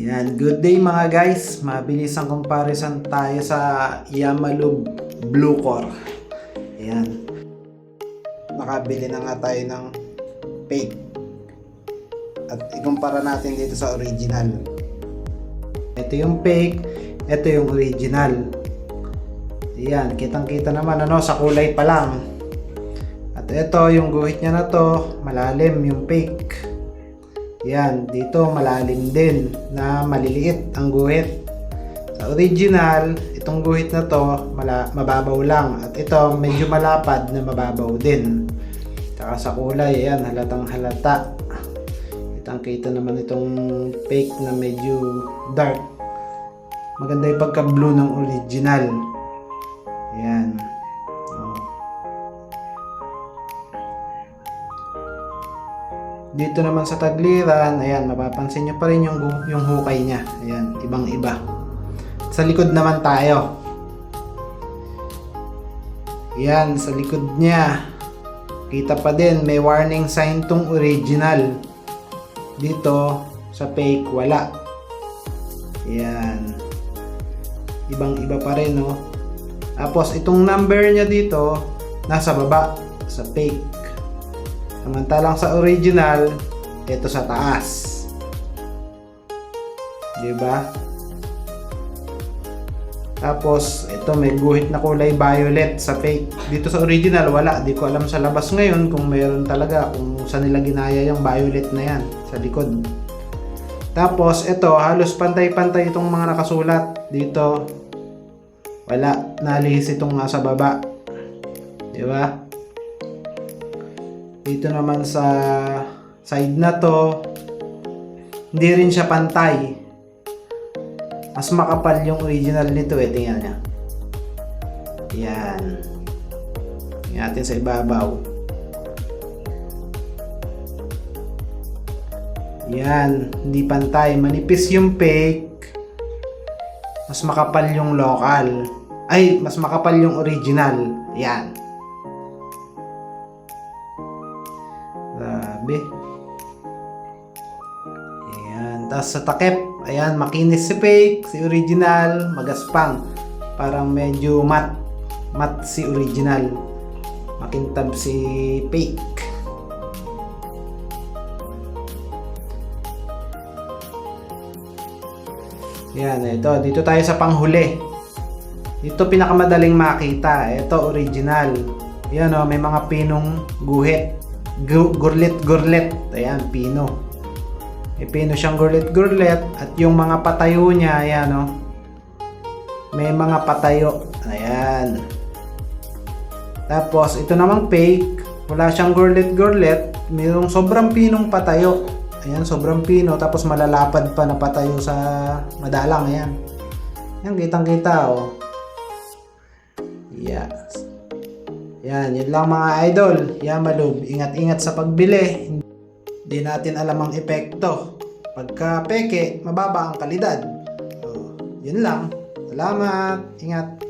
Yan, good day mga guys. Mabilis ang comparison tayo sa Yamalub Blue Core. Ayan. Nakabili na nga tayo ng fake. At ikumpara natin dito sa original. Ito yung fake, ito yung original. Ayan, kitang-kita naman sa kulay pa lang. At ito yung guhit niya na to, malalim yung fake. Yan, dito malalim din na maliliit ang guhit. Sa original, itong guhit na to mababaw lang, at ito medyo malapad na mababaw din. Saka sa kulay, ayan, halatang halata. Kitang kita naman itong fake na medyo dark. Maganda yung pagka blue ng original. Ayan. Dito naman sa tagliran, ayan, mapapansin nyo pa rin yung hukay niya. Ayan, ibang iba. Sa likod naman tayo. Ayan, sa likod niya, kita pa din, may warning sign tong original. Dito, sa fake, wala. Ayan. Ibang iba pa rin, no? Tapos, itong number niya dito, nasa baba, sa fake. Samantalang sa original, ito sa taas. Diba? Tapos, ito may guhit na kulay violet sa fake. Dito sa original, wala. Di ko alam sa labas ngayon kung mayroon talaga, kung saan nila ginaya yung violet na yan sa likod. Tapos, ito, halos pantay-pantay itong mga nakasulat. Dito, wala. Nalihis itong nasa baba. Diba? Dito naman sa side na to, hindi rin siya pantay. Mas makapal yung original nito eh. Tingnan niya. Yan. Tingnan natin sa ibabaw. Yan. Hindi pantay. Manipis yung fake. Mas makapal yung local. Ay, mas makapal yung original. Yan. Grabe. Ayan. Tapos sa takip, ayan, makinis si fake, si original, magaspang. Parang medyo matte si original. Makintab si fake. Ayan, ito. Dito tayo sa panghuli. Dito pinakamadaling makita. Ito, original. Ayan may mga pinong guhit. Gurlet. Ayan, pino. May pino siyang gurlet. At yung mga patayo niya, ayan may mga patayo. Ayan. Tapos, ito namang fake. Wala siyang gurlet. Mayroong sobrang pinong patayo. Ayan, sobrang pino. Tapos, malalapad pa na patayo sa madalang. Ayan. Ayan, kitang-kita, Yes. Yan, yun lang mga idol. Yamalub, ingat-ingat sa pagbili. Hindi natin alam ang epekto. Pagka peke, mababa ang kalidad. So, yun lang. Salamat. Ingat.